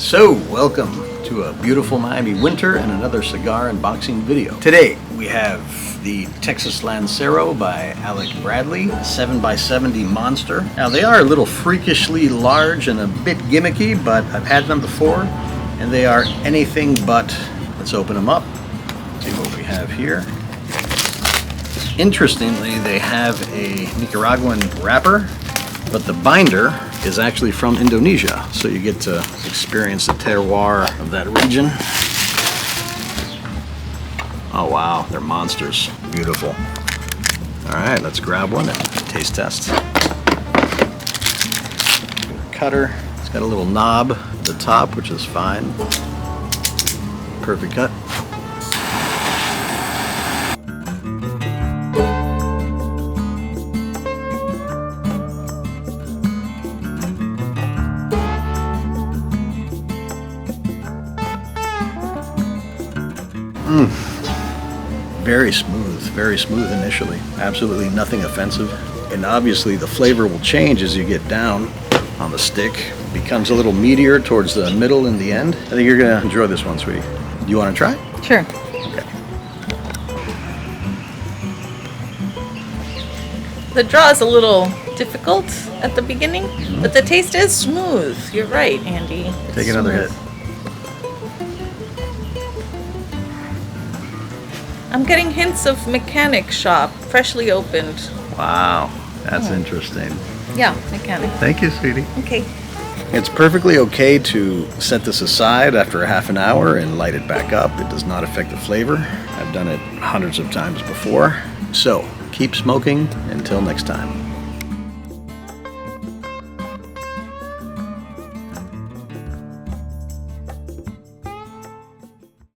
So, welcome to a beautiful Miami winter and another cigar unboxing video. Today, we have the Texas Lancero by Alec Bradley, 7x70 monster. Now, they are a little freakishly large and a bit gimmicky, but I've had them before, and they are anything but. Let's open them up, see what we have here. Interestingly, they have a Nicaraguan wrapper, but the binder is actually from Indonesia, so you get to experience the terroir of that region. Oh wow, they're monsters. Beautiful. All right, let's grab one and taste test. Cutter. It's got a little knob at the top, which is fine. Perfect cut. Very smooth initially. Absolutely nothing offensive. And obviously the flavor will change as you get down on the stick. It becomes a little meatier towards the middle and the end. I think you're gonna enjoy this one, sweetie. Do you wanna try? Sure. Okay. The draw is a little difficult at the beginning, but the taste is smooth. You're right, Andy. It's Take another smooth. hit. I'm getting hints of mechanic shop, freshly opened. Wow, that's interesting. Yeah, mechanic. Thank you, sweetie. Okay. It's perfectly okay to set this aside after a half an hour and light it back up. It does not affect the flavor. I've done it hundreds of times before. So, keep smoking until next time.